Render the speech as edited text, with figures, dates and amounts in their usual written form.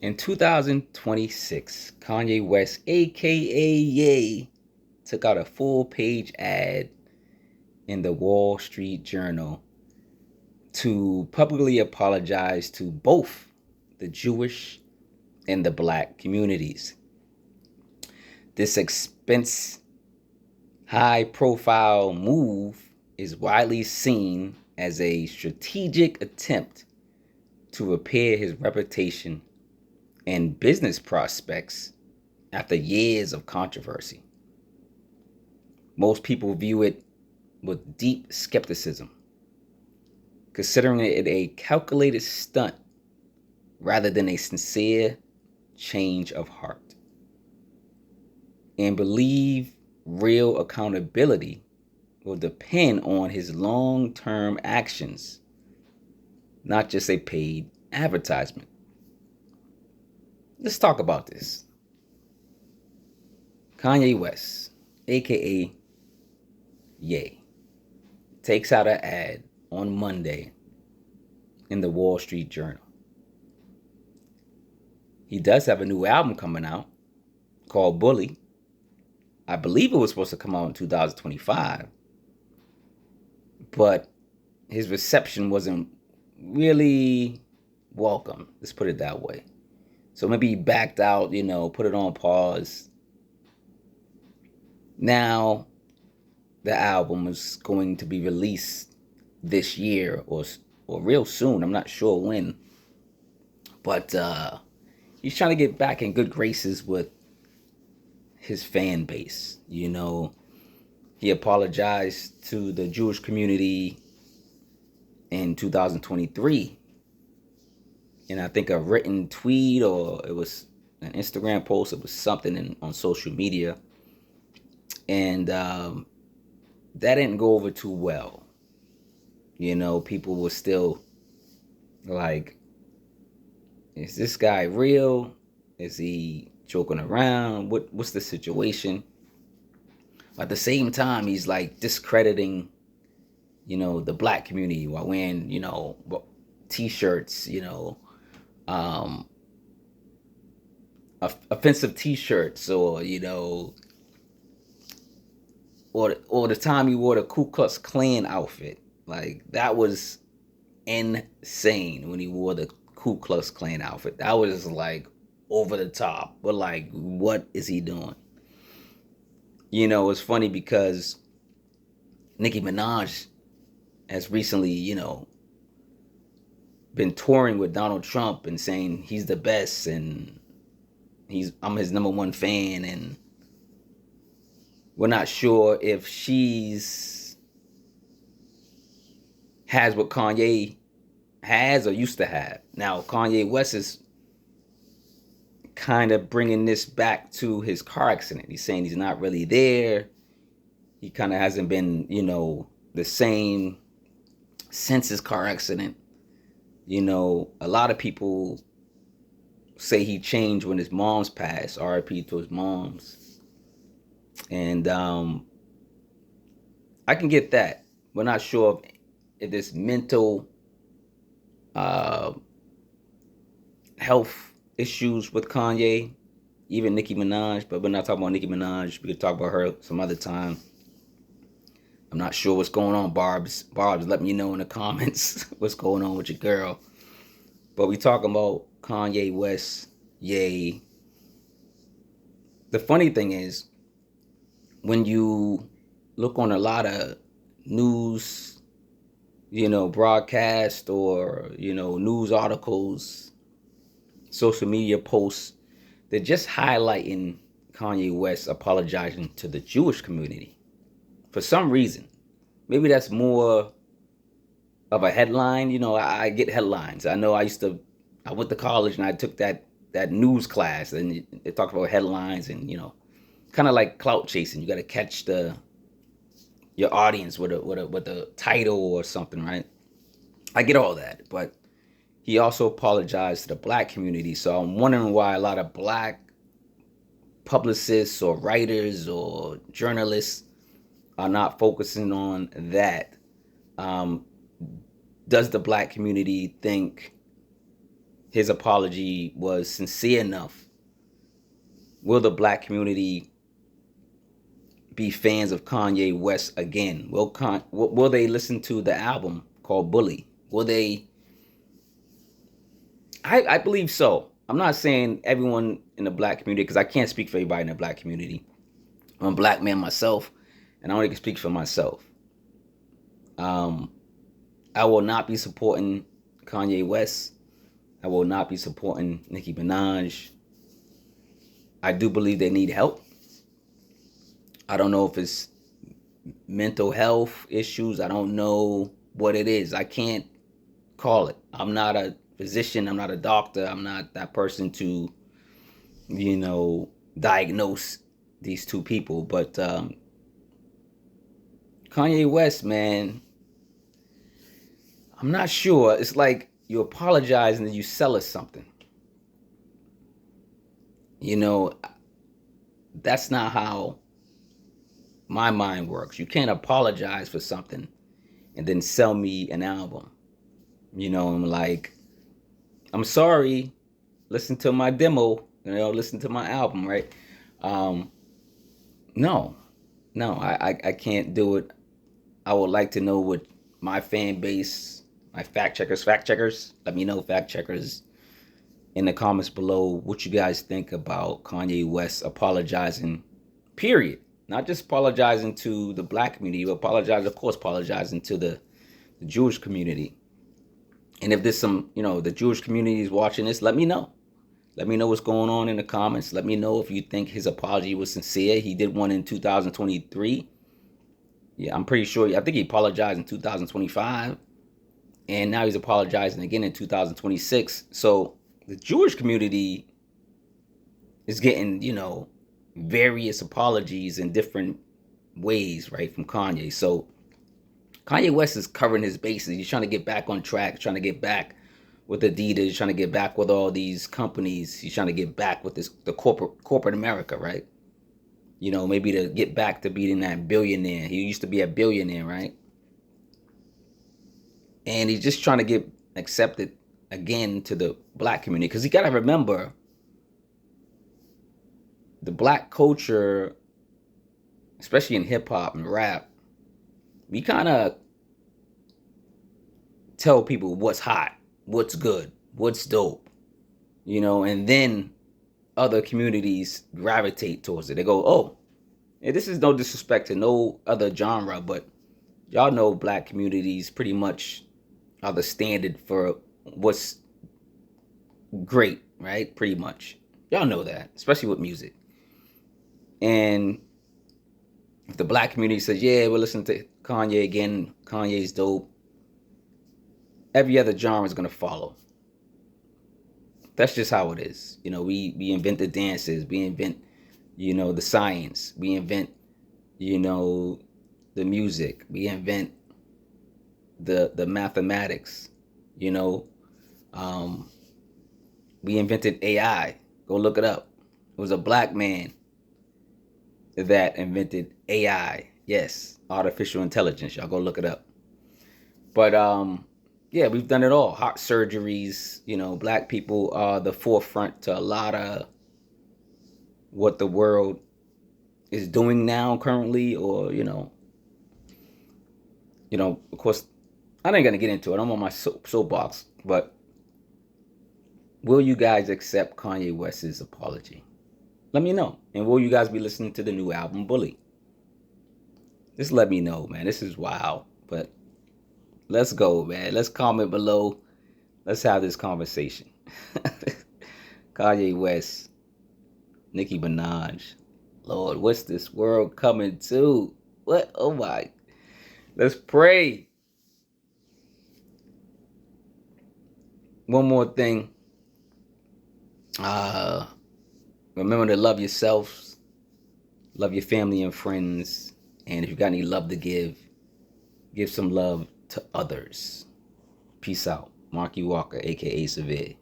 In 2026, Kanye West, aka Ye, took out a full page ad in the Wall Street Journal to publicly apologize to both the Jewish and the black communities. This expense, high profile move is widely seen as a strategic attempt to repair his reputation and business prospects after years of controversy. Most people view it with deep skepticism, considering it a calculated stunt rather than a sincere change of heart, and believe real accountability will depend on his long term actions, not just a paid advertisement. Let's talk about this. Kanye West, aka Ye, takes out an ad on Monday in the Wall Street Journal. He does have a new album coming out called Bully. I believe it was supposed to come out in 2025, but his reception wasn't really welcome. Let's put it that way. So maybe he backed out, put it on pause. Now the album is going to be released this year or real soon. I'm not sure when, but he's trying to get back in good graces with his fan base. He apologized to the Jewish community in 2023. And I think a written tweet, or it was an Instagram post, it was something on social media. And that didn't go over too well. People were still like, is this guy real? Is he joking around? What's the situation? At the same time, he's like discrediting, the black community while wearing, t-shirts, offensive t-shirts, or or the time he wore the Ku Klux Klan outfit. Like, that was insane when he wore the Ku Klux Klan outfit. That was like over the top. But like, what is he doing? It's funny because Nicki Minaj has recently, been touring with Donald Trump and saying he's the best and I'm his number one fan, and we're not sure if she's has what Kanye has or used to have. Now, Kanye West is kind of bringing this back to his car accident. He's saying he's not really there. He kind of hasn't been, the same since his car accident. A lot of people say he changed when his mom's passed. RIP to his mom's. And I can get that. We're not sure if this mental health issues with Kanye, even Nicki Minaj, but we're not talking about Nicki Minaj. We could talk about her some other time. I'm not sure what's going on, Barbs. Barbs, let me know in the comments what's going on with your girl. But we talking about Kanye West, Ye. The funny thing is, when you look on a lot of news, broadcast, or, news articles, social media posts, they're just highlighting Kanye West apologizing to the Jewish community. For some reason, maybe that's more of a headline. I get headlines. I know I went to college and I took that news class, and they talked about headlines and, kind of like clout chasing. You got to catch your audience with a title or something, right? I get all that, but he also apologized to the black community. So I'm wondering why a lot of black publicists or writers or journalists are not focusing on that. Does the black community think his apology was sincere enough, will the black community be fans of Kanye West again? Will they listen to the album called Bully? Will they? I believe so. I'm not saying everyone in the black community, because I can't speak for everybody in the black community. I'm a black man myself, and I only can speak for myself. I will not be supporting Kanye West. I will not be supporting Nicki Minaj. I do believe they need help. I don't know if it's mental health issues. I don't know what it is. I can't call it. I'm not a physician. I'm not a doctor. I'm not that person to, diagnose these two people. But Kanye West, man, I'm not sure. It's like you apologize and then you sell us something. That's not how my mind works. You can't apologize for something and then sell me an album. I'm like, I'm sorry, listen to my demo, listen to my album, right? No, I can't do it. I would like to know what my fan base, my fact checkers, let me know, fact checkers, in the comments below, what you guys think about Kanye West apologizing, period. Not just apologizing to the black community, but apologizing to the Jewish community. And if there's some, the Jewish community is watching this, let me know. Let me know what's going on in the comments. Let me know if you think his apology was sincere. He did one in 2023. Yeah, I'm pretty sure. I think he apologized in 2025. And now he's apologizing again in 2026. So the Jewish community is getting, various apologies in different ways, right, from Kanye. So Kanye West is covering his bases. He's trying to get back on track, trying to get back with Adidas, trying to get back with all these companies. He's trying to get back with the corporate America, right? Maybe to get back to being that billionaire. He used to be a billionaire, right? And he's just trying to get accepted again to the black community. Because you got to remember, the black culture, especially in hip hop and rap, we kind of tell people what's hot, what's good, what's dope, and then other communities gravitate towards it. They go, oh, and this is no disrespect to no other genre, but y'all know black communities pretty much are the standard for what's great, right? Pretty much. Y'all know that, especially with music. And if the black community says, yeah, we'll listen to Kanye again, Kanye's dope, every other genre is going to follow. That's just how it is. We invent the dances, we invent, the science, we invent, the music, we invent the mathematics, we invented AI. Go look it up. It was a black man that invented AI. Yes, artificial intelligence. Y'all go look it up. But yeah, we've done it all. Heart surgeries. Black people are the forefront to a lot of what the world is doing now currently, or of course, I ain't gonna get into it. I'm on my soapbox, but will you guys accept Kanye West's apology? Let me know. And will you guys be listening to the new album, Bully? Just let me know, man. This is wild. But let's go, man. Let's comment below. Let's have this conversation. Kanye West, Nicki Minaj. Lord, what's this world coming to? What? Oh my. Let's pray. One more thing. Remember to love yourselves, love your family and friends, and if you got any love to give some love to others. Peace out. Marquis Walker, aka Cevere.